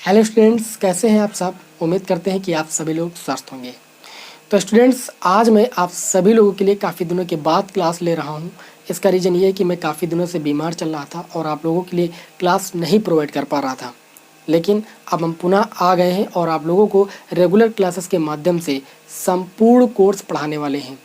Hello students, कैसे हैं आप सब। उम्मीद करते हैं कि आप सभी लोग स्वस्थ होंगे। तो स्टूडेंट्स, आज मैं आप सभी लोगों के लिए काफ़ी दिनों के बाद क्लास ले रहा हूं। इसका रीज़न ये है कि मैं काफ़ी दिनों से बीमार चल रहा था और आप लोगों के लिए क्लास नहीं प्रोवाइड कर पा रहा था। लेकिन अब हम पुनः आ गए हैं और आप लोगों को रेगुलर क्लासेस के माध्यम से संपूर्ण कोर्स पढ़ाने वाले हैं।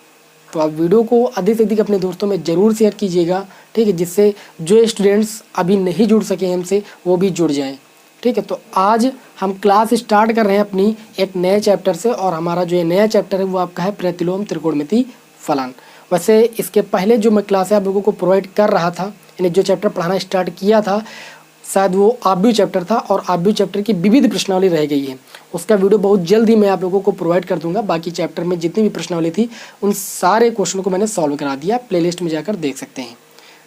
तो आप वीडियो को अधिक से अधिक अपने दोस्तों में ज़रूर शेयर कीजिएगा, ठीक है, जिससे जो स्टूडेंट्स अभी नहीं जुड़ सके हमसे वो भी जुड़ जाएं। ठीक है, तो आज हम क्लास स्टार्ट कर रहे हैं अपनी एक नए चैप्टर से, और हमारा जो ये नया चैप्टर है वो आपका है प्रतिलोम त्रिकोणमिति फलन। वैसे इसके पहले जो मैं क्लास है आप लोगों को प्रोवाइड कर रहा था, यानी जो चैप्टर पढ़ाना स्टार्ट किया था, शायद वो आव्यूह चैप्टर था और आव्यूह चैप्टर की विविध प्रश्नावली रह गई है। उसका वीडियो बहुत जल्द ही मैं आप लोगों को प्रोवाइड कर दूंगा। बाकी चैप्टर में जितनी भी प्रश्नावली थी उन सारे क्वेश्चनों को मैंने सॉल्व करा दिया, प्लेलिस्ट में जाकर देख सकते हैं।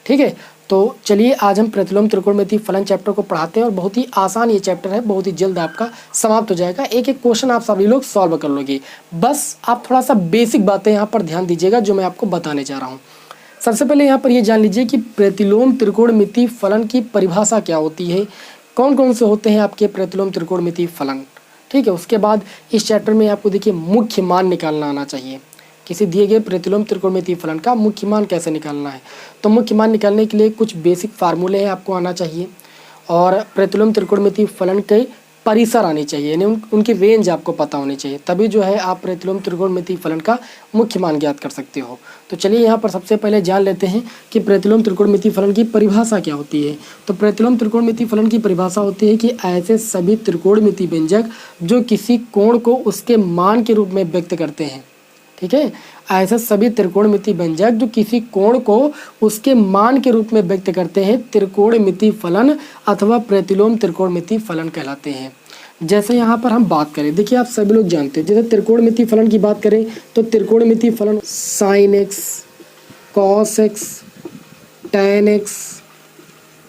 ठीक है, तो चलिए आज हम प्रतिलोम त्रिकोणमिति फलन चैप्टर को पढ़ाते हैं और बहुत ही आसान ये चैप्टर है, बहुत ही जल्द आपका समाप्त हो जाएगा। एक एक क्वेश्चन आप सभी लोग सॉल्व कर लोगे। बस आप थोड़ा सा बेसिक बातें यहाँ पर ध्यान दीजिएगा जो मैं आपको बताने जा रहा हूँ। सबसे पहले यहाँ पर ये जान लीजिए कि प्रतिलोम त्रिकोणमिति फलन की परिभाषा क्या होती है, कौन कौन से होते हैं आपके प्रतिलोम त्रिकोणमिति फलन। ठीक है, उसके बाद इस चैप्टर में आपको देखिए मुख्य मान निकालना आना चाहिए। किसी दिए गए प्रतिलोम त्रिकोणमिति फलन का मुख्य मान कैसे निकालना है, तो मुख्य मान निकालने के लिए कुछ बेसिक फार्मूले हैं आपको आना चाहिए, और प्रतिलोम त्रिकोणमिति फलन के परिसर आनी चाहिए, यानी उनकी रेंज आपको पता होनी चाहिए, तभी जो है आप प्रतिलोम त्रिकोणमिति फलन का मुख्य मान ज्ञात कर सकते हो। तो चलिए यहाँ पर सबसे पहले जान लेते हैं कि प्रतिलोम त्रिकोणमिति फलन की परिभाषा क्या होती है। तो प्रतिलोम त्रिकोणमिति फलन की परिभाषा होती है कि ऐसे सभी त्रिकोणमिति व्यंजक जो किसी कोण को उसके मान के रूप में व्यक्त करते हैं। ठीक है, ऐसे सभी त्रिकोणमिति व्यंजक जो किसी कोण को उसके मान के रूप में व्यक्त करते हैं त्रिकोणमिति फलन अथवा प्रतिलोम त्रिकोणमिति फलन कहलाते हैं। जैसे यहाँ पर हम बात करें, देखिए आप सभी लोग जानते हैं, जैसे त्रिकोणमिति फलन की बात करें तो त्रिकोणमिति फलन sine x, cos x, tan x,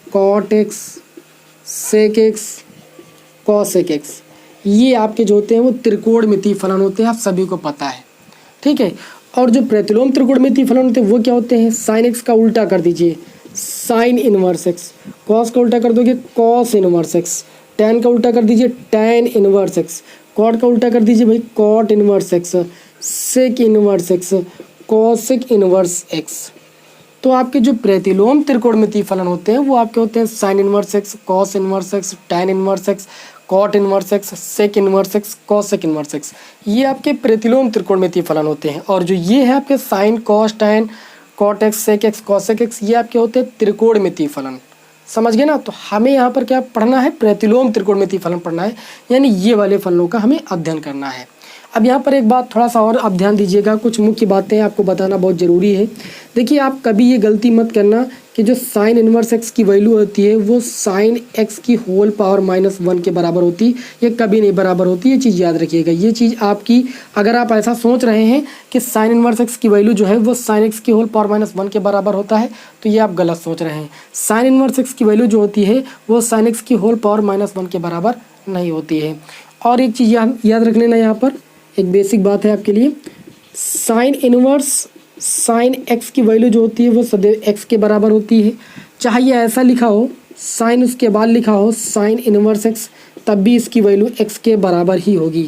cot x, sec x, cosec x, ये आपके जो होते हैं वो त्रिकोणमिति फलन होते हैं, आप सभी को पता है। ठीक है, और जो प्रतिलोम त्रिकोणमिति फलन होते हैं वो क्या होते हैं, साइन एक्स का उल्टा कर दीजिए साइन इनवर्स एक्स, कॉस का उल्टा कर दोगे कॉस इनवर्स एक्स, टैन का उल्टा कर दीजिए टैन इनवर्स एक्स, कॉट का उल्टा कर दीजिए भाई cot inverse x, sec inverse x, cosec inverse x. तो आपके जो प्रतिलोम त्रिकोणमिति फलन होते हैं वो आपके होते हैं sine inverse x, cos inverse x, tan inverse x, cot inverse x, sec inverse x, cosec inverse x, ये आपके प्रतिलोम त्रिकोणमिति फलन होते हैं। और जो ये है आपके sine, cos, tan, cot x, sec x, cosec x, ये आपके होते हैं त्रिकोणमिति फलन। समझ गए ना। तो हमें यहाँ पर क्या पढ़ना है, प्रतिलोम त्रिकोणमिति फलन पढ़ना है, यानी ये वाले फलनों का हमें अध्ययन करना है। अब यहाँ पर एक बात थोड़ा सा और आप ध्यान दीजिएगा, कुछ मुख्य बातें आपको बताना बहुत ज़रूरी है। देखिए आप कभी ये गलती मत करना कि जो साइन इनवर्स एक्स की वैल्यू होती है वो साइन एक्स की होल पावर -1 के बराबर होती है, ये कभी नहीं बराबर होती, ये चीज़ याद रखिएगा। ये चीज़ आपकी, अगर आप ऐसा सोच रहे हैं कि साइन इनवर्स एक्स की वैल्यू जो है वो साइन एक्स की होल पावर -1 के बराबर होता है, तो ये आप गलत सोच रहे हैं। साइन इनवर्स एक्स की वैल्यू जो होती है वो साइन एक्स की होल पावर -1 के बराबर नहीं होती है। और एक चीज़ याद रख लेना, यहाँ पर एक बेसिक बात है आपके लिए, साइन इनवर्स साइन एक्स की वैल्यू जो होती है वो सदैव एक्स के बराबर होती है। चाहे ये ऐसा लिखा हो, साइन उसके बाद लिखा हो साइन इनवर्स एक्स, तब भी इसकी वैल्यू एक्स के बराबर ही होगी।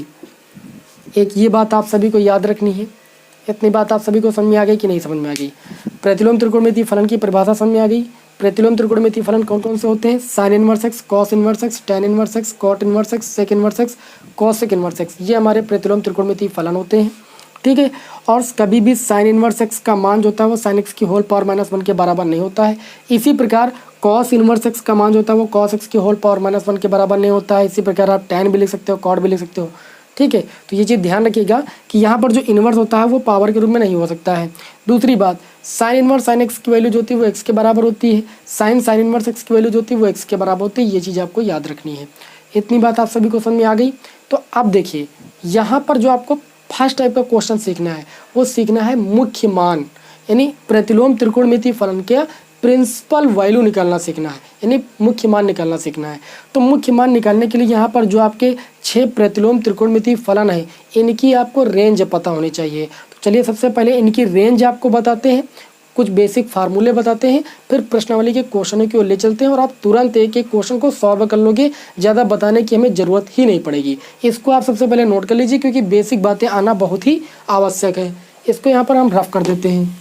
एक ये बात आप सभी को याद रखनी है। इतनी बात आप सभी को समझ में आ गई कि नहीं समझ में आ गई। प्रतिलोम त्रिकोणमिति फलन की परिभाषा समझ में आ गई। प्रतिलोम त्रिकोणमिति फलन कौन कौन से होते हैं, sine inverse x, cos inverse x, tan inverse x, cot inverse x, sec inverse x, cosec inverse x, ये हमारे प्रतिलोम त्रिकोणमिति फलन होते हैं। ठीक है, और कभी भी साइन इनवर्स एक्स का मान जो होता है वो साइन एक्स की होल पावर -1 के बराबर नहीं होता है। इसी प्रकार कॉस इनवर्स एक्स का मान जो होता है वो कॉस एक्स की होल पावर -1 के बराबर नहीं होता है। इसी प्रकार आप टैन भी लिख सकते हो, कॉट भी लिख सकते हो। ठीक है, तो ये चीज़ ध्यान रखिएगा कि यहाँ पर जो इनवर्स होता है वो पावर के रूप में नहीं हो सकता है। दूसरी बात, साइन इनवर्स साइन एक्स की वैल्यू जो होती है वो एक्स के बराबर होती है, साइन इनवर्स एक्स की वैल्यू जो होती है वो एक्स के बराबर होती है। ये चीज़ आपको याद रखनी है। इतनी बात आप सभी को समझ में आ गई। तो अब देखिए यहाँ पर जो आपको फर्स्ट टाइप का क्वेश्चन सीखना है वो सीखना है मुख्य मान, यानी प्रतिलोम त्रिकोणमिति फलन के प्रिंसिपल वैल्यू निकालना सीखना है, यानी मुख्य मान निकालना सीखना है। तो मुख्य मान निकालने के लिए यहाँ पर जो आपके 6 प्रतिलोम त्रिकोणमिति फलन है इनकी आपको रेंज पता होनी चाहिए। तो चलिए सबसे पहले इनकी रेंज आपको बताते हैं, कुछ बेसिक फार्मूले बताते हैं, फिर प्रश्नावली के क्वेश्चनों की ओर ले चलते हैं और आप तुरंत एक एक क्वेश्चन को सॉल्व कर लोगे, ज़्यादा बताने की हमें ज़रूरत ही नहीं पड़ेगी। इसको आप सबसे पहले नोट कर लीजिए क्योंकि बेसिक बातें आना बहुत ही आवश्यक है। इसको यहाँ पर हम रफ कर देते हैं।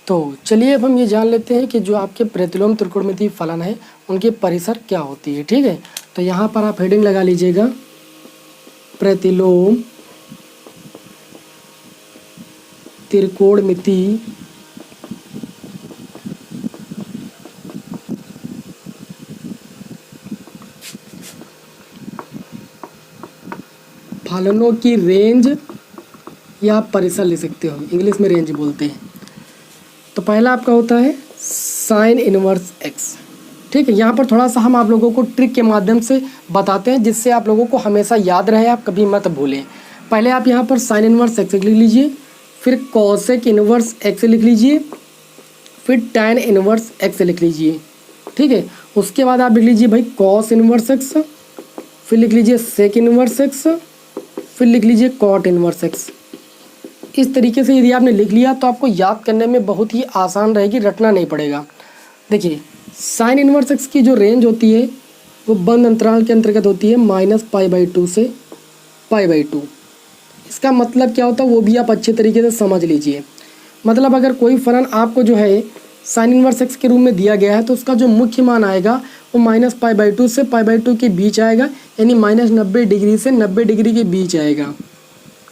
तो चलिए अब हम ये जान लेते हैं कि जो आपके प्रतिलोम त्रिकोणमितीय फलन है उनकी परिसर क्या होती है। ठीक है, तो यहाँ पर आप हेडिंग लगा लीजिएगा प्रतिलोम त्रिकोणमितीय फलनों की रेंज या परिसर ले सकते हो, इंग्लिश में रेंज बोलते हैं। तो पहला आपका होता है साइन इनवर्स एक्स। ठीक है, यहाँ पर थोड़ा सा हम आप लोगों को ट्रिक के माध्यम से बताते हैं जिससे आप लोगों को हमेशा याद रहे, आप कभी मत भूलें। पहले आप यहाँ पर साइन इनवर्स एक्स लिख लीजिए, फिर कॉसेक इनवर्स एक्स लिख लीजिए, फिर टैन इनवर्स एक्स लिख लीजिए। ठीक है, उसके बाद आप लिख लीजिए भाई कॉस इनवर्स एक्स, फिर लिख लीजिए सेक इनवर्स एक्स, फिर लिख लीजिए कॉट इनवर्स एक्स। इस तरीके से यदि आपने लिख लिया तो आपको याद करने में बहुत ही आसान रहेगी, रटना नहीं पड़ेगा। देखिए साइन इनवर्स एक्स की जो रेंज होती है वो बंद अंतराल के अंतर्गत होती है -π/2 से π/2। इसका मतलब क्या होता है वो भी आप अच्छे तरीके से समझ लीजिए। मतलब अगर कोई फलन आपको जो है साइन इनवर्स एक्स के रूप में दिया गया है तो उसका जो मुख्य मान आएगा वो -π/2 से π/2 के बीच आएगा, यानी -90 डिग्री से 90 डिग्री के बीच आएगा।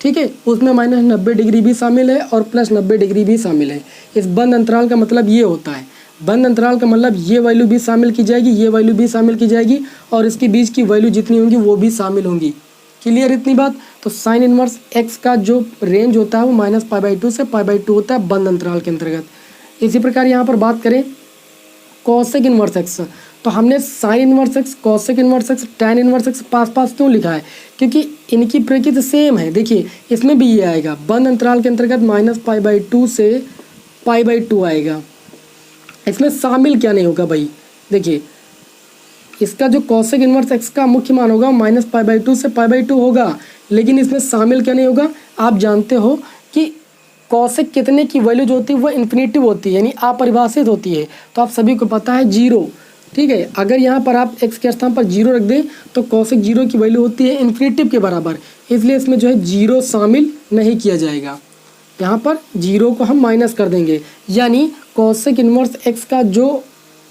ठीक है, उसमें -90 डिग्री भी शामिल है और +90 डिग्री भी शामिल है। इस बंद अंतराल का मतलब ये होता है, बंद अंतराल का मतलब ये वैल्यू भी शामिल की जाएगी, ये वैल्यू भी शामिल की जाएगी और इसके बीच की वैल्यू जितनी होंगी वो भी शामिल होंगी। क्लियर इतनी बात? तो साइन इनवर्स एक्स का जो रेंज होता है वो -π/2 से π/2 होता है बंद अंतराल के अंतर्गत। इसी प्रकार यहाँ पर बात करें कॉसेक इनवर्स एक्स, तो हमने sine inverse x, cosec inverse x, tan inverse x पास पास क्यों लिखा है? क्योंकि इनकी प्रकृति सेम है। देखिए इसमें भी ये आएगा बंद अंतराल के अंतर्गत -π/2 से π/2 आएगा। इसमें शामिल क्या नहीं होगा भाई? देखिए इसका जो कॉसेक इनवर्स एक्स का मुख्य मान होगा -π/2 से π/2 होगा, लेकिन इसमें शामिल क्या नहीं होगा? आप जानते हो कि कॉसेक कितने की वैल्यू जो होती है वो इन्फिनेटिव होती है, यानी अपरिभाषित होती है। तो आप सभी को पता है 0। ठीक है, अगर यहाँ पर आप x के स्थान पर 0 रख दें तो कॉसेक 0 की वैल्यू होती है इन्फिनेटिव के बराबर, इसलिए इसमें जो है 0 शामिल नहीं किया जाएगा। यहाँ पर 0 को हम माइनस कर देंगे, यानी कॉसेक इनवर्स x का जो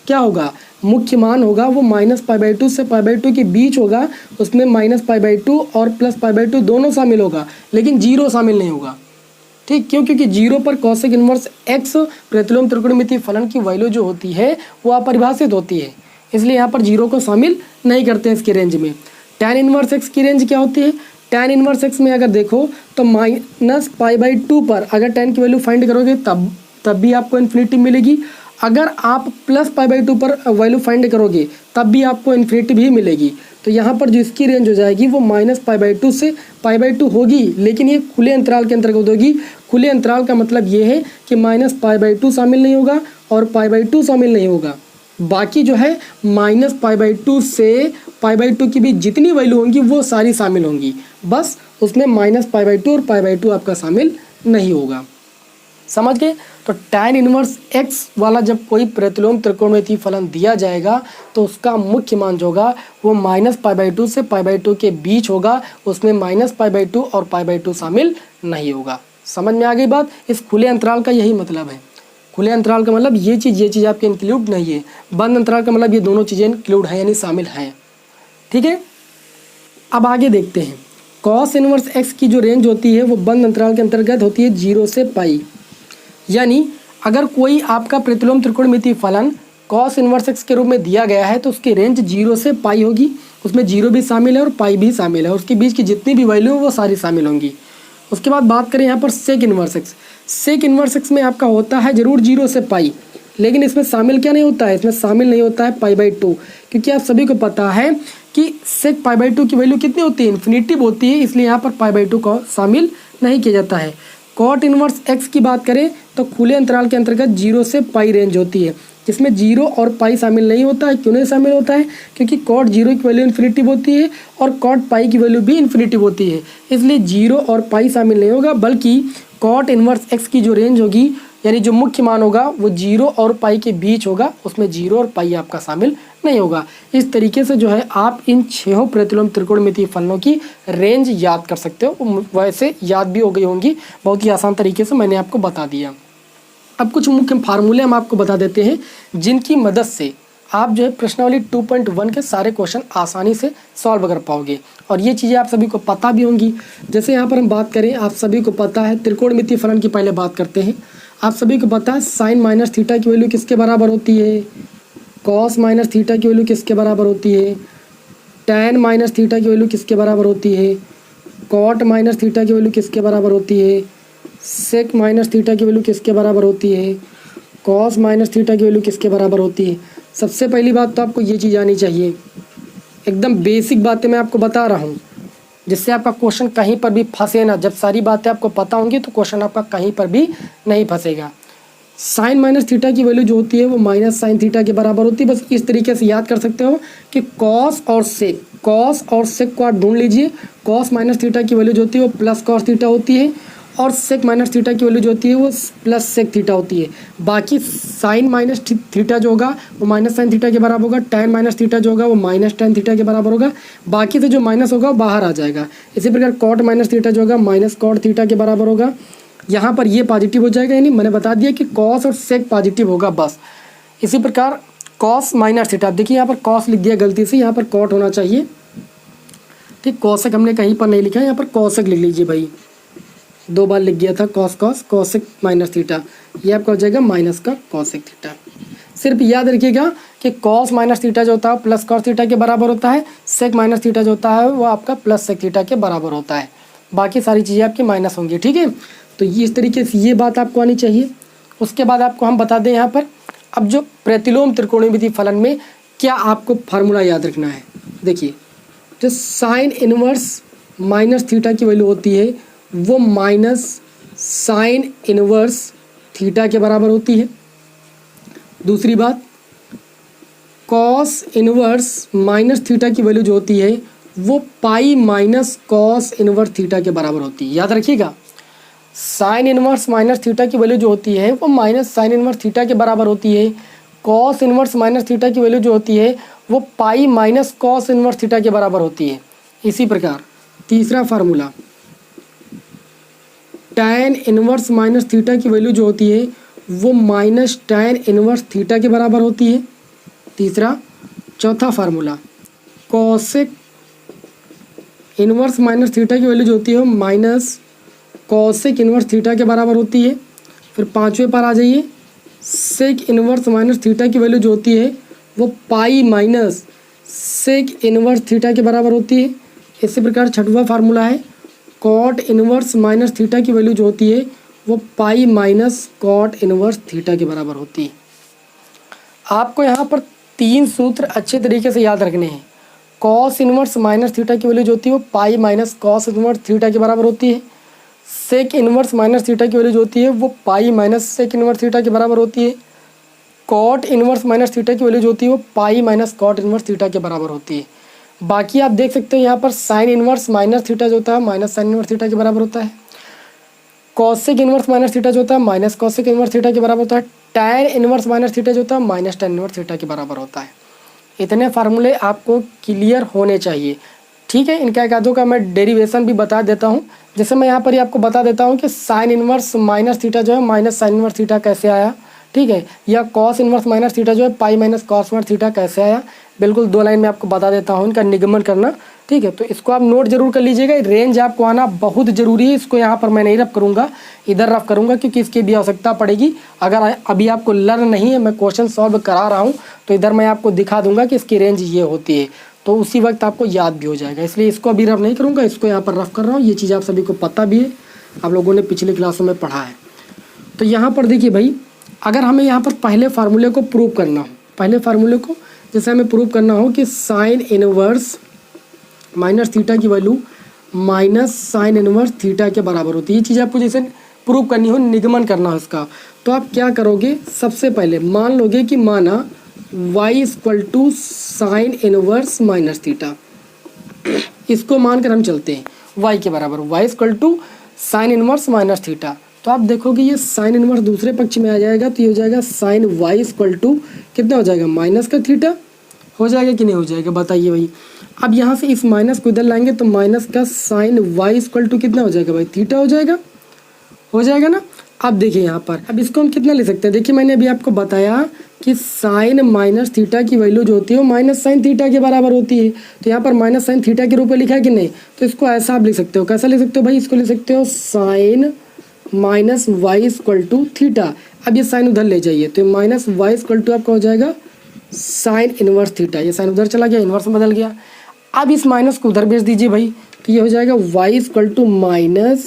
क्या होगा मुख्य मान होगा वो -π/2 से π/2 के बीच होगा। उसमें -π/2 और +π/2 दोनों शामिल होगा, लेकिन 0 शामिल नहीं होगा। ठीक, क्यों? क्योंकि 0 पर कॉसेक इनवर्स एक्स प्रतिलोम त्रिकोणमितीय फलन की वैल्यू जो होती है वो अपरिभाषित होती है, इसलिए यहाँ पर 0 को शामिल नहीं करते हैं इसकी रेंज में। टैन इनवर्स एक्स की रेंज क्या होती है? टैन इनवर्स एक्स में अगर देखो तो -π/2 पर अगर टैन की वैल्यू फाइंड करोगे तब भी आपको इन्फिनिटी मिलेगी। अगर आप +π/2 पर वैल्यू फाइंड करोगे तब भी आपको इन्फिनिटी भी मिलेगी। तो यहाँ पर जो इसकी रेंज हो जाएगी वो -π/2 से π/2 होगी, लेकिन ये खुले अंतराल के अंतर्गत होगी। खुले अंतराल का मतलब ये है कि -π/2 शामिल नहीं होगा और π/2 शामिल नहीं होगा। बाकी जो है -π/2 से π/2 की भी जितनी वैल्यू होंगी वो सारी शामिल होंगी, बस उसमें -π/2 और π/2 आपका शामिल नहीं होगा। समझ गए? तो टैन इनवर्स एक्स वाला जब कोई प्रतिलोम त्रिकोणमितीय फलन दिया जाएगा तो उसका मुख्य मान जो होगा वो -π/2 से π/2 के बीच होगा, उसमें -π/2 और π/2 शामिल नहीं होगा। समझ में आ गई बात? इस खुले अंतराल का यही मतलब है। खुले अंतराल का मतलब ये चीज़ आपके इंक्लूड नहीं है। बंद अंतराल का मतलब ये दोनों चीज़ें इंक्लूड हैं, यानी शामिल हैं। ठीक है, अब आगे देखते हैं। कॉस इनवर्स एक्स की जो रेंज होती है वो बंद अंतराल के अंतर्गत होती है 0 से π, यानी अगर कोई आपका प्रतिलोम त्रिकोणमितीय फलन कॉस इनवर्स एक्स के रूप में दिया गया है तो उसकी रेंज 0 से π होगी। उसमें 0 भी शामिल है और π भी शामिल है, उसके बीच की जितनी भी वैल्यू है वो सारी शामिल होंगी। उसके बाद बात करें यहाँ पर sec inverse x. Sec inverse x में आपका होता है जरूर 0 से π, लेकिन इसमें शामिल क्या नहीं होता है? इसमें शामिल नहीं होता है π/2, क्योंकि आप सभी को पता है कि सेक π/2 की वैल्यू कितनी होती है? इन्फिनेटिव होती है, इसलिए यहाँ पर π/2 को शामिल नहीं किया जाता है। कॉट इनवर्स एक्स की बात करें तो खुले अंतराल के अंतर्गत 0 से π रेंज होती है, जिसमें जीरो और पाई शामिल नहीं होता है। क्यों नहीं शामिल होता है? क्योंकि कॉट जीरो की वैल्यू इन्फिनिटिव होती है और कॉट पाई की वैल्यू भी इन्फिनिटिव होती है, इसलिए जीरो और पाई शामिल नहीं होगा, बल्कि कॉट इनवर्स एक्स की जो रेंज होगी यानी जो मुख्य मान होगा वो जीरो और पाई के बीच होगा, उसमें जीरो और पाई आपका शामिल नहीं होगा। इस तरीके से जो है आप इन 6 प्रतिलोम त्रिकोणमितीय फलनों की रेंज याद कर सकते हो। वैसे याद भी हो गई होंगी, बहुत ही आसान तरीके से मैंने आपको बता दिया। अब कुछ मुख्य फार्मूले हम आपको बता देते हैं जिनकी मदद से आप जो है प्रश्नावली 2.1 के सारे क्वेश्चन आसानी से सॉल्व कर पाओगे, और ये चीज़ें आप सभी को पता भी होंगी। जैसे यहाँ पर हम बात करें, आप सभी को पता है त्रिकोणमितीय फलन की पहले बात करते हैं। आप सभी को पता है साइन माइनस थीटा की वैल्यू किसके बराबर होती है, कॉस माइनस थीटा की वैल्यू किसके बराबर होती है, टैन माइनस थीटा की वैल्यू किसके बराबर होती है, कॉट माइनस थीटा की वैल्यू किसके बराबर होती है, सेक माइनस थीटा की वैल्यू किसके बराबर होती है, कॉस माइनस थीटा की वैल्यू किसके बराबर होती है। सबसे पहली बात तो आपको ये चीज़ आनी चाहिए, एकदम बेसिक बातें मैं आपको बता रहा हूँ जिससे आपका क्वेश्चन कहीं पर भी फंसे ना। जब सारी बातें आपको पता होंगी तो क्वेश्चन आपका कहीं पर भी नहीं फंसेगा। साइन माइनस थीटा की वैल्यू जो होती है वो माइनस साइन थीटा के बराबर होती है। बस इस तरीके से याद कर सकते हो कि कॉस और सेक को आप ढूंढ लीजिए। कॉस माइनस थीटा की वैल्यू जो होती है वो प्लस कॉस थीटा होती है, और सेक माइनस थीटा की वैल्यू जो होती है वो प्लस सेक थीटा होती है। बाकी साइन माइनस थीटा जो होगा वो माइनस साइन थीटा के बराबर होगा, टैन माइनस थीटा जो होगा वो माइनस टैन थीटा के बराबर होगा, बाकी से जो माइनस होगा वो बाहर आ जाएगा। इसी प्रकार कॉट माइनस थीटा जो होगा माइनस कॉट थीटा के बराबर होगा। यहाँ पर ये पॉजिटिव हो जाएगा, यानी मैंने बता दिया कि कॉस और सेक पॉजिटिव होगा बस। इसी प्रकार कॉस माइनस थीटा, देखिए यहाँ पर कॉस लिख दिया गलती से, यहाँ पर कॉट होना चाहिए, ठीक। कॉसेक हमने कहीं पर नहीं लिखा है, यहाँ पर कॉसेक लिख लीजिए भाई, 2 बार लिख गया था कॉसेक माइनस थीटा, ये आपका हो जाएगा माइनस का कॉसेक थीटा। सिर्फ याद रखिएगा कि कॉस माइनस थीटा जो होता है प्लस कॉस थीटा के बराबर होता है, सेक माइनस थीटा जो होता है वो आपका प्लस सेक थीटा के बराबर होता है, बाकी सारी चीज़ें आपकी माइनस होंगी, ठीक है। तो ये इस तरीके से ये बात आपको आनी चाहिए। उसके बाद आपको हम बता दें यहाँ पर अब जो प्रतिलोम त्रिकोणमितीय फलन में क्या आपको फार्मूला याद रखना है। देखिए, जो साइन इनवर्स माइनस थीटा की वैल्यू होती है वो माइनस साइन इनवर्स थीटा के बराबर होती है। दूसरी बात, कॉस इनवर्स माइनस थीटा की वैल्यू जो होती है वो pi minus cos inverse theta के बराबर होती है। याद रखिएगा, साइन इनवर्स माइनस थीटा की वैल्यू जो होती है वो माइनस साइन इनवर्स थीटा के बराबर होती है। कॉस इनवर्स माइनस थीटा की वैल्यू जो होती है वो pi minus cos inverse theta के बराबर होती है। इसी प्रकार तीसरा formula, tan inverse minus theta की वैल्यू जो होती है वो माइनस टैन इनवर्स थीटा के बराबर होती है। तीसरा। चौथा formula, cosec inverse minus theta की वैल्यू जो होती है वो माइनस कॉसेक इनवर्स थीटा के बराबर होती है। फिर पाँचवें पर आ जाइए, सेक इनवर्स माइनस थीटा की वैल्यू जो होती है वो pi minus sec inverse theta के बराबर होती है। इसी प्रकार छठवां फार्मूला है, कॉट इनवर्स माइनस थीटा की वैल्यू जो होती है वो pi minus cot inverse theta के बराबर होती है। आपको यहाँ पर 3 सूत्र अच्छे तरीके से याद रखने हैं। कॉस इनवर्स माइनस थीटा की वैल्यू जो होती है वो pi minus cos inverse theta के बराबर होती है। सेक इनवर्स माइनस थीटा की वैल्यू जो होती है वो pi minus sec inverse theta के बराबर होती है। कॉट इनवर्स माइनस थीटा की वैल्यू जो होती है वो pi minus cot inverse theta के बराबर होती है। बाकी आप देख सकते हो यहाँ पर साइन इनवर्स माइनस थीटा जो होता है माइनस साइन इनवर्स थीटा के बराबर होता है। कॉसेक इनवर्स माइनस थीटा जो होता है माइनस कॉसेक इनवर्स थीटा के बराबर होता है। टैन इनवर्स माइनस थीटा जो होता है माइनस टैन इनवर्स थीटा के बराबर होता है। इतने फार्मूले आपको क्लियर होने चाहिए, ठीक है। इनका एक आधों का मैं डेरिवेशन भी बता देता हूँ। जैसे मैं यहाँ पर ही आपको बता देता हूँ कि साइन इनवर्स माइनस थीटा जो है माइनस साइन इनवर्स थीटा कैसे आया, ठीक है, या कॉस इनवर्स माइनस थीटा जो है पाई माइनस कॉस इनवर्स थीटा कैसे आया, बिल्कुल 2 लाइन में आपको बता देता हूँ इनका निगमन करना, ठीक है। तो इसको आप नोट जरूर कर लीजिएगा, रेंज आपको आना बहुत ज़रूरी है। इसको यहाँ पर मैं नहीं रफ करूँगा, इधर रफ करूँगा क्योंकि इसकी भी आवश्यकता पड़ेगी। अगर अभी आपको लर्न नहीं है, मैं क्वेश्चन सॉल्व करा रहा हूँ, तो इधर मैं आपको दिखा दूँगा कि इसकी रेंज ये होती है, तो उसी वक्त आपको याद भी हो जाएगा। इसलिए इसको अभी रफ नहीं करूँगा, इसको यहाँ पर रफ कर रहा हूँ। ये चीज़ आप सभी को पता भी है, आप लोगों ने पिछले क्लासों में पढ़ा है। तो यहाँ पर देखिए भाई, अगर हमें यहाँ पर पहले फार्मूले को प्रूव करना हो, पहले फार्मूले को जैसे हमें प्रूव करना हो कि साइन इनवर्स माइनस थीटा की value minus sine inverse theta के बराबर होती है, ये चीज़ आपको जैसे प्रूव करनी हो, निगमन करना हो इसका, तो आप क्या करोगे, सबसे पहले मान लोगे कि माना y equal to sine inverse minus theta, इसको मानकर हम चलते हैं y के बराबर, y equal to sine inverse minus theta. तो आप देखोगे ये साइन इनवर्स दूसरे पक्ष में आ जाएगा, तो ये हो जाएगा साइन y इक्वल टू कितना हो जाएगा, माइनस का थीटा। हो जाएगा कि नहीं हो जाएगा, बताइए भाई। अब यहाँ से इस माइनस को इधर लाएंगे तो माइनस का साइन y इक्वल टू कितना हो जाएगा भाई, थीटा हो जाएगा। हो जाएगा ना। अब देखिए यहाँ पर, अब इसको हम कितना ले सकते हैं, देखिए मैंने अभी आपको बताया कि साइन माइनस थीटा की वैल्यू जो होती है वो माइनस साइन थीटा के बराबर होती है। तो यहाँ पर माइनस साइन थीटा के रूप में लिखा है कि नहीं, तो इसको ऐसा आप लिख सकते हो। कैसा लिख सकते हो भाई, इसको लिख सकते हो sine minus y equal to theta. अब ये साइन उधर ले जाइए, तो माइनस वाई इक्वल टू आपका हो जाएगा साइन इनवर्स थीटा। ये साइन उधर चला गया, इनवर्स में बदल गया। अब इस माइनस को उधर भेज दीजिए भाई, तो ये हो जाएगा y equal to minus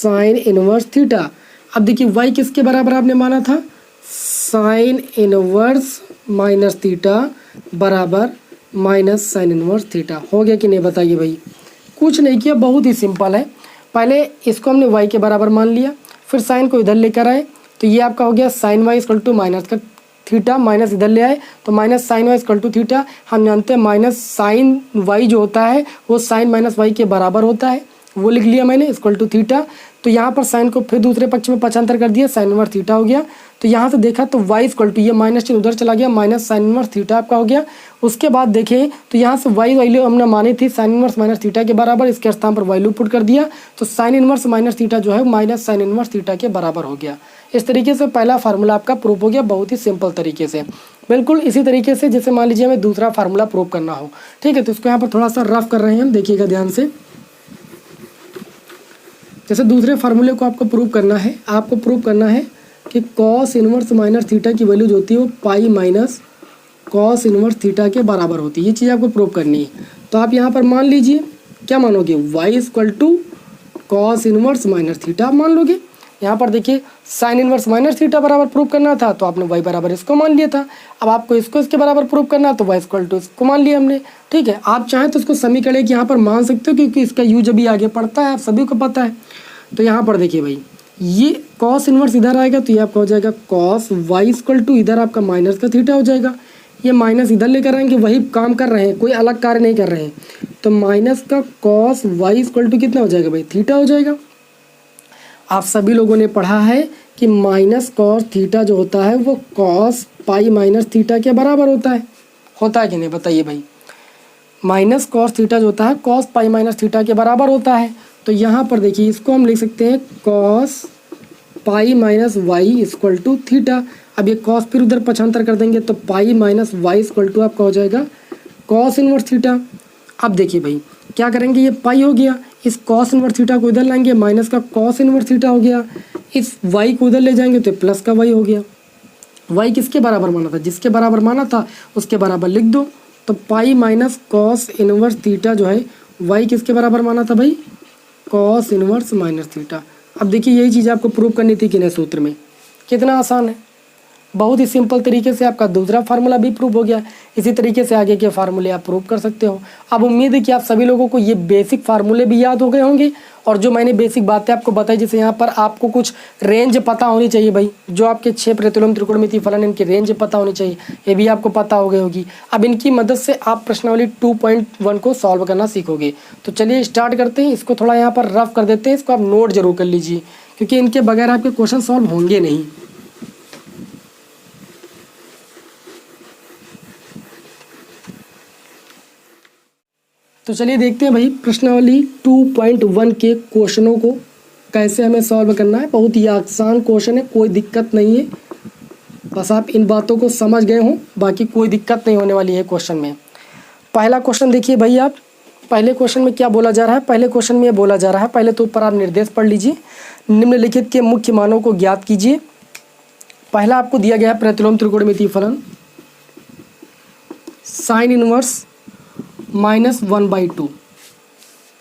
sine inverse theta. अब देखिए y किसके बराबर आपने माना था, साइन इनवर्स माइनस थीटा बराबर माइनस साइन इनवर्स थीटा। हो गया कि नहीं, बताइए भाई। कुछ नहीं किया, बहुत ही सिंपल है। पहले इसको हमने y के बराबर मान लिया, फिर साइन को इधर लेकर आए, तो ये आपका हो गया sine y equal to minus का थीटा, माइनस इधर ले आए तो minus sine y equal to theta. हम जानते हैं माइनस साइन y जो होता है वो साइन माइनस y के बराबर होता है, वो लिख लिया मैंने इक्वल टू थीटा। तो यहाँ पर साइन को फिर दूसरे पक्ष में पक्षांतर कर दिया, साइन इनवर्स थीटा हो गया। तो यहाँ से देखा तो y इक्वल टू, ये माइनस चिन्ह उधर चला गया, माइनस साइन इनवर्स थीटा आपका हो गया। उसके बाद देखें तो यहाँ से y वैल्यू हमने मानी थी साइन इनवर्स माइनस थीटा के बराबर, इसके स्थान पर वैल्यू पुट कर दिया, तो साइन इनवर्स माइनस थीटा जो है माइनस साइन इनवर्स थीटा के बराबर हो गया। इस तरीके से पहला फार्मूला आपका प्रूफ हो गया, बहुत ही सिंपल तरीके से। बिल्कुल इसी तरीके से जैसे मान लीजिए हमें दूसरा फार्मूला प्रूफ करना हो, ठीक है, तो इसको यहाँ पर थोड़ा सा रफ कर रहे हैं हम, देखिएगा ध्यान से। जैसे दूसरे फार्मूले को आपको प्रूव करना है, आपको प्रूव करना है कि कॉस इनवर्स माइनस थीटा की वैल्यू जो होती है वो pi minus cos inverse theta के बराबर होती है। ये चीज़ आपको प्रूव करनी है। तो आप यहाँ पर मान लीजिए, क्या मानोगे, y equal to cos inverse minus theta आप मान लोगे। यहाँ पर देखिए साइन इनवर्स माइनस थीटा बराबर प्रूव करना था, तो आपने y बराबर इसको मान लिया था। अब आपको इसको इसके बराबर प्रूव करना, तो y इक्वल टू इसको मान लिया हमने, ठीक है। आप चाहें तो इसको समीकरण के यहाँ पर मान सकते हो, क्योंकि इसका यूज अभी आगे पड़ता है, आप सभी को पता है। तो यहाँ पर देखिए भाई, ये कॉस इनवर्स इधर आएगा, तो ये आपका हो जाएगा कॉस y इक्वल टू, इधर आपका माइनस का थीटा हो जाएगा। ये माइनस इधर लेकर आएंगे, वही काम कर रहे हैं, कोई अलग कार्य नहीं कर रहे हैं। तो माइनस का कॉस y इक्वल टू कितना हो जाएगा भाई, थीटा हो जाएगा। आप सभी लोगों ने पढ़ा है कि माइनस कॉस थीटा जो होता है वो कॉस पाई माइनस थीटा के बराबर होता है कि नहीं, बताइए भाई। माइनस कॉस थीटा जो होता है कॉस पाई माइनस थीटा के बराबर होता है। तो यहाँ पर देखिए इसको हम लिख सकते हैं cos pi minus y equal to theta. अब ये कॉस फिर उधर पक्षांतर कर देंगे, तो pi minus y equal to आपका हो जाएगा कॉस इनवर्स थीटा। अब देखिए भाई क्या करेंगे, ये पाई हो गया, इस कॉस इनवर्स थीटा को इधर लाएंगे, माइनस का कॉस इनवर्स थीटा हो गया। इस वाई को उधर ले जाएंगे तो प्लस का वाई हो गया। वाई किसके बराबर माना था, जिसके बराबर माना था उसके बराबर लिख दो। तो pi minus cos inverse theta जो है वाई किसके बराबर माना था भाई, कॉस इनवर्स माइनस थीटा। अब देखिए यही चीज़ आपको प्रूव करनी थी कि नहीं, सूत्र में कितना आसान है, बहुत ही सिंपल तरीके से आपका दूसरा फार्मूला भी प्रूव हो गया। इसी तरीके से आगे के फार्मूले आप प्रूव कर सकते हो। अब उम्मीद है कि आप सभी लोगों को ये बेसिक फार्मूले भी याद हो गए होंगे, और जो मैंने बेसिक बातें आपको बताई, जैसे यहाँ पर आपको कुछ रेंज पता होनी चाहिए भाई, जो आपके 6 प्रतिलोम त्रिकोणमितीय फलन इनकी रेंज पता होनी चाहिए, ये भी आपको पता हो गई होगी। अब इनकी मदद से आप प्रश्नावली 2.1 को सॉल्व करना सीखोगे। तो चलिए स्टार्ट करते हैं। इसको थोड़ा यहाँ पर रफ कर देते हैं, इसको आप नोट जरूर कर लीजिए, क्योंकि इनके बगैर आपके क्वेश्चन सॉल्व होंगे नहीं। तो चलिए देखते हैं भाई प्रश्नावली 2.1 के क्वेश्चनों को कैसे हमें सॉल्व करना है। बहुत ही आसान क्वेश्चन है, कोई दिक्कत नहीं है, बस आप इन बातों को समझ गए हो, बाकी कोई दिक्कत नहीं होने वाली है क्वेश्चन में। पहला क्वेश्चन देखिए भाई, आप पहले क्वेश्चन में क्या बोला जा रहा है, पहले क्वेश्चन में ये बोला जा रहा है, पहले तो ऊपर आप निर्देश पढ़ लीजिए। निम्नलिखित के मुख्य मानों को ज्ञात कीजिए। पहला आपको दिया गया है प्रतिलोम त्रिकोणमितीय फलन साइन इनवर्स -1/2।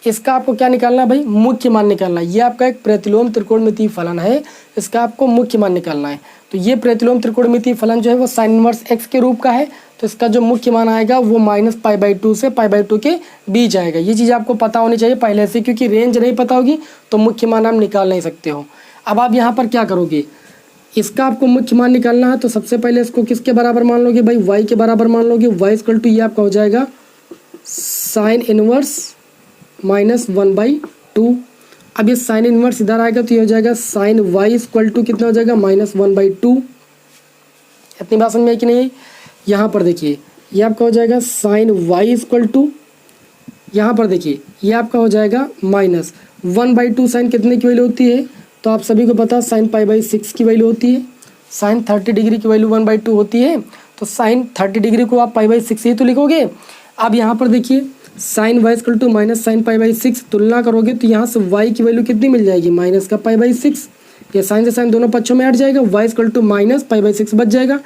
इसका आपको क्या निकालना है भाई, मुख्य मान निकालना है। ये आपका एक प्रतिलोम त्रिकोणमितीय फलन है, इसका आपको मुख्य मान निकालना है। तो ये प्रतिलोम त्रिकोणमितीय फलन जो है वो साइन इनवर्स x के रूप का है, तो इसका जो मुख्य मान आएगा वो -π/2 से π/2 के बीच आएगा। ये चीज़ आपको पता होनी चाहिए पहले से, क्योंकि रेंज नहीं पता होगी तो मुख्य मान आप निकाल नहीं सकते हो। अब आप यहाँ पर क्या करोगे, इसका आपको मुख्य मान निकालना है तो सबसे पहले इसको किसके बराबर मान लोगे भाई, y के बराबर मान लोगे। y इक्वल टू ये आपका हो जाएगा साइन इनवर्स -1/2। अब ये साइन इनवर्स इधर आएगा तो ये हो जाएगा साइन y इक्वल टू कितना हो जाएगा -1/2। इतनी बात समझ में आई कि नहीं। यहाँ पर देखिए ये आपका हो जाएगा साइन y इक्वल टू, यहाँ पर देखिए ये आपका हो जाएगा -1/2। साइन कितने की वैल्यू होती है, तो आप सभी को पता साइन π/6 की वैल्यू होती है। साइन 30 डिग्री की वैल्यू 1/2 होती है, तो साइन 30 डिग्री को आप π/6 ही तो लिखोगे। अब यहाँ पर देखिए sine y equal to minus sine π/6 तुलना करोगे तो यहाँ से y की वैल्यू कितनी मिल जाएगी, माइनस का π/6। ये साइन से साइन दोनों पक्षों में हट जाएगा, y इक्वल टू माइनस π/6 बच जाएगा।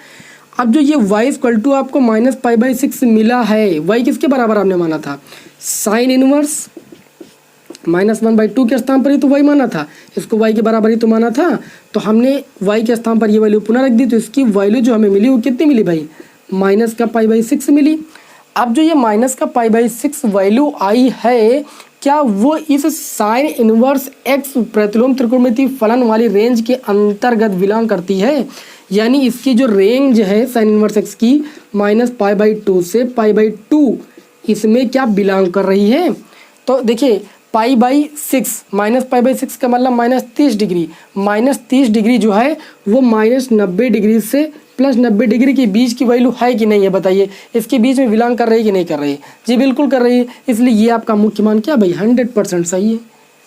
अब जो ये y इक्वल टू आपको माइनस π/6 मिला है, y किसके बराबर आपने माना था, साइन इनवर्स -1/2 के स्थान पर ही तो y माना था, इसको y के बराबर ही तो माना था। तो हमने y के स्थान पर ये वैल्यू पुनः रख दी, तो इसकी वैल्यू जो हमें मिली वो कितनी मिली भाई, माइनस का π/6 मिली। अब जो ये माइनस का π/6 वैल्यू आई है, क्या वो इस साइन इनवर्स x प्रतिलोम त्रिकोणमितीय फलन वाली रेंज के अंतर्गत बिलोंग करती है। यानी इसकी जो रेंज है साइन इनवर्स x की -π/2 से π/2 इसमें क्या बिलोंग कर रही है। तो देखिए π/6 -π/6 का मतलब -30 डिग्री, -30 डिग्री जो है वो -90 डिग्री से +90 डिग्री के बीच की वैल्यू है कि नहीं है, बताइए। इसके बीच में बिलोंग कर रही है कि नहीं कर रही है, जी बिल्कुल कर रही है। इसलिए ये आपका मुख्य मान क्या भाई 100% सही है,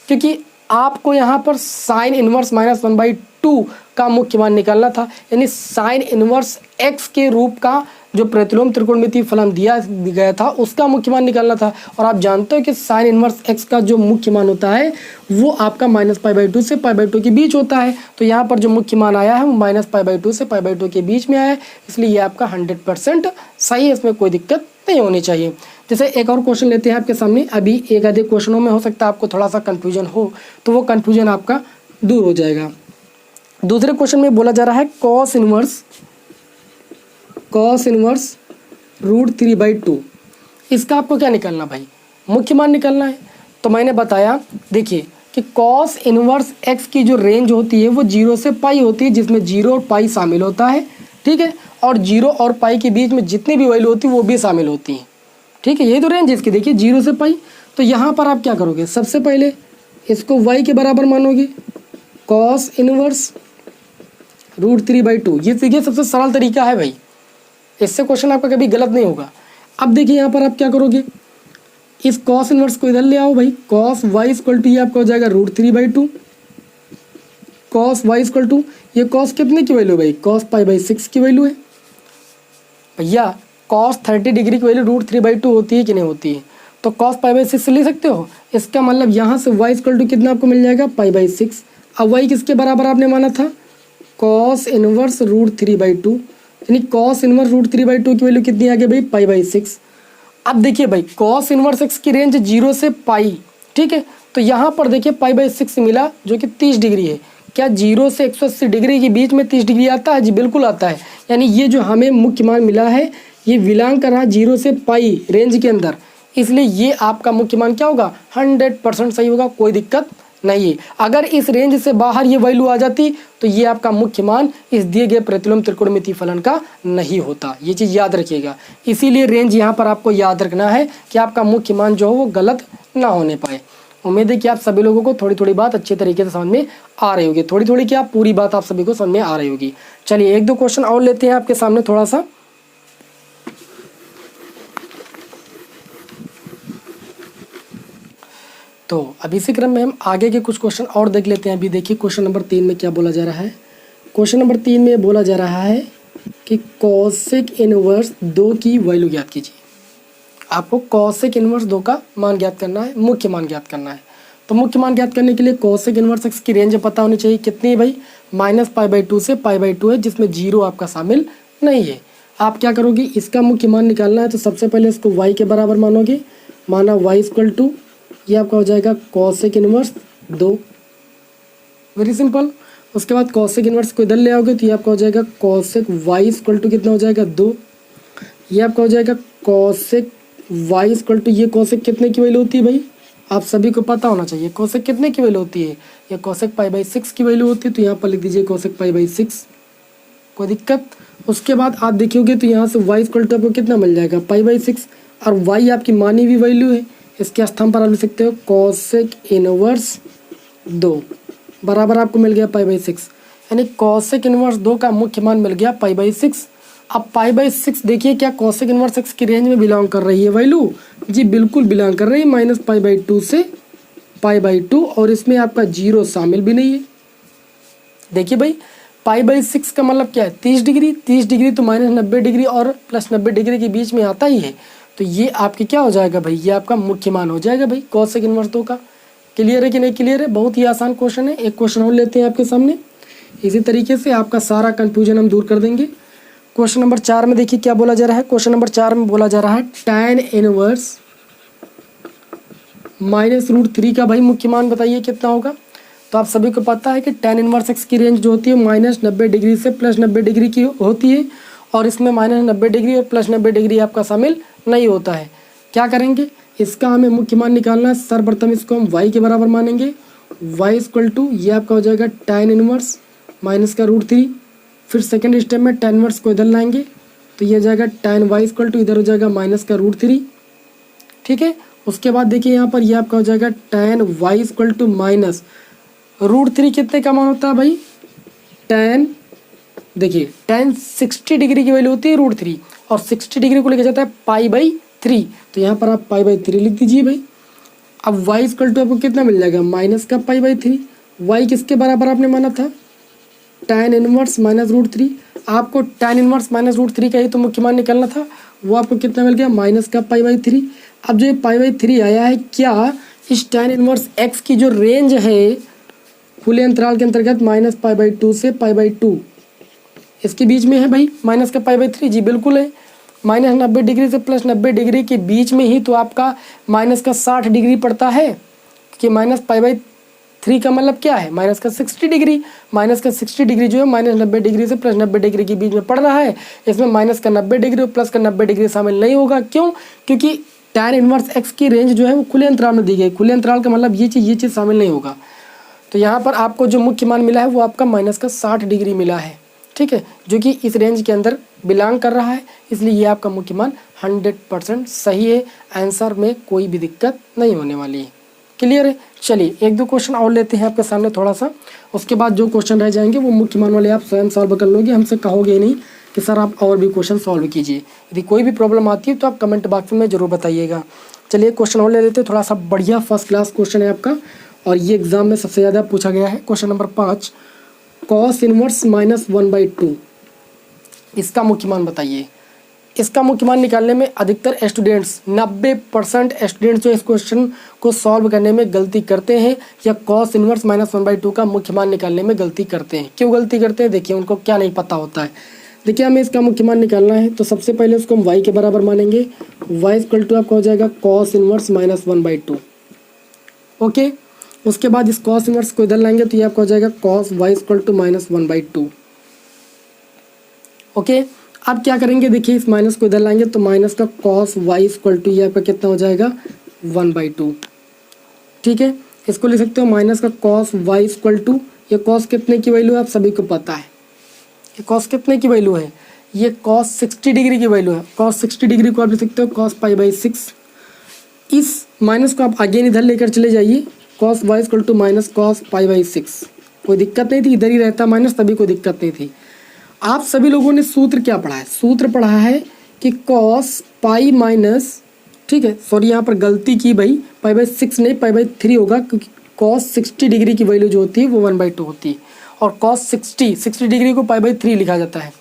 क्योंकि आपको यहाँ पर साइन इनवर्स -1/2 का मुख्य मान निकालना था। यानी साइन इनवर्स x के रूप का जो प्रतिलोम त्रिकोणमितीय फलन दिया गया था उसका मुख्य मान निकालना था। और आप जानते हो कि साइन इनवर्स x का जो मुख्य मान होता है वो आपका -π/2 से π/2 के बीच होता है। तो यहाँ पर जो मुख्य मान आया है वो -π/2 से π/2 के बीच में आया है, इसलिए ये आपका 100% सही है, इसमें कोई दिक्कत नहीं होनी चाहिए। जैसे एक और क्वेश्चन लेते हैं आपके सामने। अभी एक आधे क्वेश्चनों में हो सकता है आपको थोड़ा सा कन्फ्यूजन हो, तो वो कन्फ्यूजन आपका दूर हो जाएगा। दूसरे क्वेश्चन में बोला जा रहा है कॉस इनवर्स √3/2। इसका आपको क्या निकालना भाई, मुख्य मान निकालना है। तो मैंने बताया देखिए कि कॉस इनवर्स x की जो रेंज होती है वो 0 से पाई होती है, जिसमें 0 और पाई शामिल होता है, ठीक है। और 0 और पाई के बीच में जितनी भी वैल्यू होती है वो भी शामिल होती हैं, ठीक है। यही तो रेंज इसकी देखिए 0 से पाई। तो यहाँ पर आप क्या करोगे, सबसे पहले इसको y के बराबर मानोगे, कॉस इनवर्स √3/2। ये देखिए सबसे सरल तरीका है भाई, इससे क्वेश्चन आपका कभी गलत नहीं होगा। अब देखिए यहाँ पर आप क्या करोगे, इस कॉस इनवर्स को इधर ले आओ भाई, कॉस y इक्वल टू ये आपका हो जाएगा √3/2। कॉस y इक्वल टू ये कॉस कितने की वैल्यू भाई, कॉस π/6 की वैल्यू है भैया। कॉस 30 डिग्री की वैल्यू √3/2 होती है कि नहीं होती है, तो कॉस π/6 से ले सकते हो। इसका मतलब यहाँ से y इक्वल टू कितना आपको मिल जाएगा, π/6। अब y किसके बराबर आपने माना था, कॉस इनवर्स √3/2। यानी कॉस इनवर्स √3/2 की वैल्यू कितनी आ गई भाई, π/6। अब देखिए भाई कॉस इनवर्स x की रेंज 0 से पाई, ठीक है। तो यहाँ पर देखिए π/6 मिला जो कि 30 डिग्री है। क्या 0 से 180 डिग्री के बीच में 30 डिग्री आता है, जी बिल्कुल आता है। यानी ये जो हमें मुख्य मान मिला है ये बिलोंग कर रहा है 0 से पाई रेंज के अंदर, इसलिए ये आपका मुख्य मान क्या होगा, 100% सही होगा, कोई दिक्कत नहीं है। अगर इस रेंज से बाहर ये वैल्यू आ जाती तो ये आपका मुख्य मान इस दिए गए प्रतिलोम त्रिकोणमितीय फलन का नहीं होता, ये चीज़ याद रखिएगा। इसीलिए रेंज यहाँ पर आपको याद रखना है कि आपका मुख्य मान जो हो वो गलत ना होने पाए। उम्मीद है कि आप सभी लोगों को थोड़ी थोड़ी बात अच्छे तरीके से समझ में आ रही होगी, थोड़ी थोड़ी क्या पूरी बात आप सभी को समझ में आ रही होगी। चलिए एक दो क्वेश्चन और लेते हैं आपके सामने थोड़ा सा। तो अब इसी क्रम में हम आगे के कुछ क्वेश्चन और देख लेते हैं। अभी देखिए क्वेश्चन नंबर 3 में क्या बोला जा रहा है। क्वेश्चन नंबर 3 में बोला जा रहा है कि कॉसेक इनवर्स 2 की वैल्यू ज्ञात कीजिए। आपको कॉसेक इनवर्स 2 का मान ज्ञात करना है, मुख्य मान ज्ञात करना है। तो मुख्य मान ज्ञात करने के लिए कॉसेक इनवर्स x की रेंज पता होनी चाहिए, कितनी है भाई, -π/2 से π/2 है, जिसमें 0 आपका शामिल नहीं है। आप क्या करोगे, इसका मुख्य मान निकालना है। तो सबसे पहले इसको y के बराबर मानोगे, माना y इक्वल टू ये आपका हो जाएगा कॉसेक इनवर्स 2, वेरी सिंपल। उसके बाद कॉसेक इनवर्स को इधर ले आओगे तो ये आपका हो जाएगा कॉसेक y इक्वल टू कितना हो जाएगा 2। ये आपका हो जाएगा कॉसेक y इक्वल टू ये कॉसेक कितने की वैल्यू होती है भाई, आप सभी को पता होना चाहिए कोसेक कितने की वैल्यू होती है, ये कोसेक पाई बाई 6 की वैल्यू होती है, तो यहाँ पर लिख दीजिए कोसेक पाई बाई 6, कोई दिक्कत। उसके बाद आप देखियोगे तो यहाँ से y इक्वल टू आपको कितना मिल जाएगा पाई बाई 6, और y आपकी मानी हुई वैल्यू है, इसके स्थान पर आप लिख सकते हो कोसेक इनवर्स 2 बराबर आपको मिल गया पाई बाई 6, यानी कोसेक इनवर्स 2 का मुख्य मान मिल गया पाई बाई 6। अब पाई बाई 6 देखिए क्या कोसेक इनवर्स 6 की रेंज में बिलोंग कर रही है वैल्यू, जी बिल्कुल बिलोंग कर रही है, माइनस पाई बाई 2 से पाई बाई 2, और इसमें आपका जीरो शामिल भी नहीं है। देखिए भाई पाई बाई 6 का मतलब क्या है 30 डिग्री, 30 डिग्री तो माइनस 90 डिग्री और प्लस 90 डिग्री के बीच में आता ही है, तो ये आपके क्या हो जाएगा भाई, ये आपका मुख्य मान हो जाएगा भाई कोसेक इनवर्स 2 का। क्लियर है कि नहीं क्लियर है, बहुत ही आसान क्वेश्चन है। एक क्वेश्चन और लेते हैं आपके सामने, इसी तरीके से आपका सारा कन्फ्यूजन हम दूर कर देंगे। क्वेश्चन नंबर 4 में देखिए क्या बोला जा रहा है, क्वेश्चन नंबर 4 में बोला जा रहा है tan इनवर्स माइनस रूट 3 का भाई मुख्य मान बताइए कितना होगा। तो आप सभी को पता है कि tan इनवर्स x की रेंज जो होती है माइनस 90 डिग्री से प्लस 90 डिग्री की होती है, और इसमें माइनस 90 डिग्री और प्लस 90 डिग्री आपका शामिल नहीं होता है। क्या करेंगे, इसका हमें मुख्य मान निकालना है। सर्वप्रथम इसको हम y के बराबर मानेंगे, y इक्वल टू ये आपका हो जाएगा tan इनवर्स माइनस का रूट 3, फिर सेकेंड स्टेप में tan इनवर्स को इधर लाएंगे तो ये हो जाएगा tan y इक्वल टू इधर हो जाएगा माइनस का रूट 3, ठीक है। उसके बाद देखिए यहाँ पर ये आपका हो जाएगा tan y equal to minus root 3 कितने का मान होता है भाई, tan देखिए tan 60 डिग्री की वैल्यू होती है रूट 3, और 60 डिग्री को लेकर जाता है पाई बाई 3, तो यहाँ पर आप पाई बाई 3 लिख दीजिए भाई। अब y इक्वल टू आपको कितना मिल जाएगा, माइनस का पाई बाई 3, y किसके बराबर आपने माना था, tan इनवर्स माइनस रूट 3, आपको tan इनवर्स माइनस रूट 3 का ही तो मुख्य मान निकालना था, वो आपको कितना मिल गया, माइनस का पाई बाई 3। अब जो ये पाई बाई 3 आया है, क्या इस tan इनवर्स x की जो रेंज है खुले अंतराल के अंतर्गत माइनस पाई बाई 2 से पाई बाई 2 इसके बीच में है भाई माइनस का पाई बाई 3, जी बिल्कुल है। माइनस 90 डिग्री से प्लस 90 डिग्री के बीच में ही तो आपका माइनस का 60 डिग्री पड़ता है, कि माइनस पाई बाई 3 का मतलब क्या है, माइनस का 60 डिग्री, माइनस का 60 डिग्री जो है माइनस 90 डिग्री से प्लस 90 डिग्री के बीच में पड़ रहा है, इसमें माइनस का 90 डिग्री और प्लस का 90 डिग्री शामिल नहीं होगा। क्यों, क्योंकि tan इनवर्स x की रेंज जो है वो खुले अंतराल में दी गई, खुले अंतराल का मतलब ये चीज़ शामिल नहीं होगा। तो यहाँ पर आपको जो मुख्य मान मिला है वो आपका माइनस का 60 डिग्री मिला है, ठीक है, जो कि इस रेंज के अंदर बिलोंग कर रहा है, इसलिए ये आपका मुख्य मान 100% सही है। आंसर में कोई भी दिक्कत नहीं होने वाली है। क्लियर है। चलिए एक दो क्वेश्चन और लेते हैं आपके सामने थोड़ा सा, उसके बाद जो क्वेश्चन रह जाएंगे वो मुख्य मान वाले आप स्वयं सॉल्व कर लोगे, हमसे कहोगे नहीं कि सर आप और भी क्वेश्चन सॉल्व कीजिए। यदि कोई भी प्रॉब्लम आती है तो आप कमेंट बॉक्स में ज़रूर बताइएगा। चलिए क्वेश्चन और ले लेते हैं, थोड़ा सा बढ़िया फर्स्ट क्लास क्वेश्चन है आपका, और ये एग्जाम में सबसे ज़्यादा पूछा गया है। Question number 5, cos inverse minus 1/2 इसका मुख्य मान बताइए। इसका मुख्य मान निकालने में अधिकतर स्टूडेंट्स 90% स्टूडेंट्स जो इस क्वेश्चन को सॉल्व करने में गलती करते हैं, या कॉस इनवर्स माइनस 1/2 का मुख्य मान निकालने में गलती करते हैं। क्यों गलती करते हैं, देखिए उनको क्या नहीं पता होता है। देखिए हमें इसका मुख्य मान निकालना है, तो सबसे पहले उसको हम y के बराबर मानेंगे, y इक्वल टू आपका हो जाएगा कॉस इनवर्स माइनस 1/2, ओके। उसके बाद इस कॉस इनवर्स को इधर लाएंगे तो ये आपका हो जाएगा cos y equal to minus 1/2, okay. अब क्या करेंगे, देखिए इस माइनस को इधर लाएंगे तो माइनस का कॉस y इक्वल टू ये आपका कितना हो जाएगा 1/2, ठीक है। इसको लिख सकते हो माइनस का कॉस y इक्वल टू, ये कॉस कितने की वैल्यू है आप सभी को पता है, ये कॉस कितने की वैल्यू है, ये कॉस 60 डिग्री की वैल्यू है। कॉस 60 डिग्री को आप लिख सकते हो कॉस पाई बाई 6। इस माइनस को आप अगेन इधर लेकर चले जाइए, cos y equal to minus cos pi by 6, कोई दिक्कत नहीं थी, इधर ही रहता माइनस, तभी कोई दिक्कत नहीं थी। आप सभी लोगों ने सूत्र क्या पढ़ा है, सूत्र पढ़ा है कि कॉस पाई माइनस, ठीक है, सॉरी यहाँ पर गलती की भाई, पाई बाई 6 नहीं पाई बाई 3 होगा, क्योंकि कॉस 60 डिग्री की वैल्यू जो होती है वो 1/2 होती है, और कॉस 60 डिग्री को पाई बाई 3 लिखा जाता है।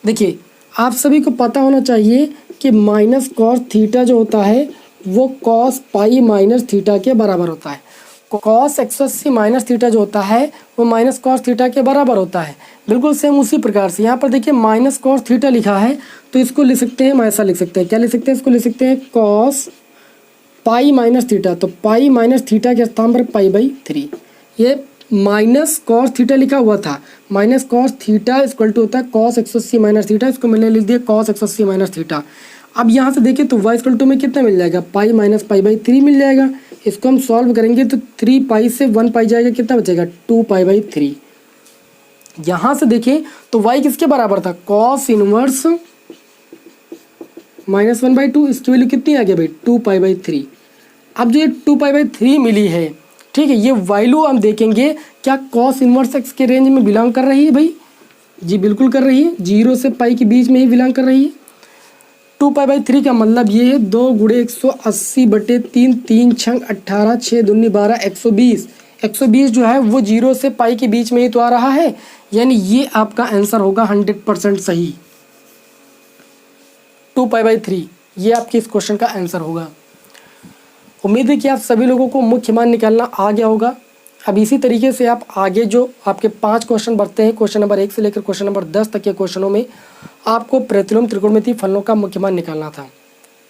देखिए आप सभी को पता होना चाहिए कि माइनस कॉस थीटा जो होता है वो कॉस पाई माइनस थीटा के बराबर होता है। कॉस 180 माइनस थीटा जो होता है वो माइनस कॉस थीटा के बराबर होता है। बिल्कुल सेम उसी प्रकार से यहाँ पर देखिए माइनस कॉस थीटा लिखा है, तो इसको लिख सकते हैं, हम ऐसा लिख सकते हैं, क्या लिख सकते हैं, इसको लिख सकते हैं कॉस पाई माइनस थीटा, तो पाई माइनस थीटा के स्थान पर पाई बाई 3। ये माइनस कॉस थीटा लिखा हुआ था, minus cos theta equal to होता है कॉस 180 माइनस थीटा, इसको मैंने लिख दिया कॉस 180 माइनस थीटा। अब यहाँ से देखिए तो y इक्वल टू में कितना मिल जाएगा, पाई माइनस पाई बाई 3 मिल जाएगा। इसको हम सॉल्व करेंगे तो 3 पाई से 1 पाई जाएगा, कितना बचेगा 2 पाई बाई 3। यहाँ से देखें तो y किसके बराबर था, कॉस इनवर्स -1/2, इसकी वैल्यू कितनी आ गई भाई 2 पाई बाई 3। अब जो ये 2 पाई बाई 3 मिली है, ठीक है, ये वैल्यू हम देखेंगे क्या कॉस इनवर्स x के रेंज में बिलोंग कर रही है भाई, जी बिल्कुल कर रही है, 0 से पाई के बीच में ही बिलोंग कर रही है। 2 पाई बाई 3 का मतलब ये है 2 गुणे 180/3, 3 छंग 18, 6 दूनी 12, 120। 120 जो है वो 0 से पाई के बीच में ही तो आ रहा है, यानी ये आपका आंसर होगा 100% सही। 2 पाई बाई 3 ये आपके इस क्वेश्चन का आंसर होगा। उम्मीद है कि आप सभी लोगों को मुख्य मान निकालना आ गया होगा। अब इसी तरीके से आप आगे जो आपके 5 क्वेश्चन बढ़ते हैं, क्वेश्चन नंबर 1 से लेकर क्वेश्चन नंबर 10 तक के क्वेश्चनों में आपको प्रतिलोम त्रिकोणमितीय फलनों का मुख्य मान निकालना था,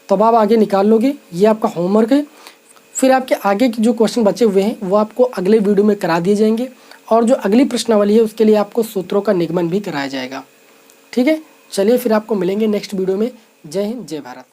तब आप आगे निकाल लोगे, ये आपका होमवर्क है। फिर आपके आगे के जो क्वेश्चन बचे हुए हैं वो आपको अगले वीडियो में करा दिए जाएंगे, और जो अगली प्रश्नावली है उसके लिए आपको सूत्रों का निगमन भी कराया जाएगा। ठीक है, चलिए फिर आपको मिलेंगे नेक्स्ट वीडियो में। जय हिंद, जय भारत।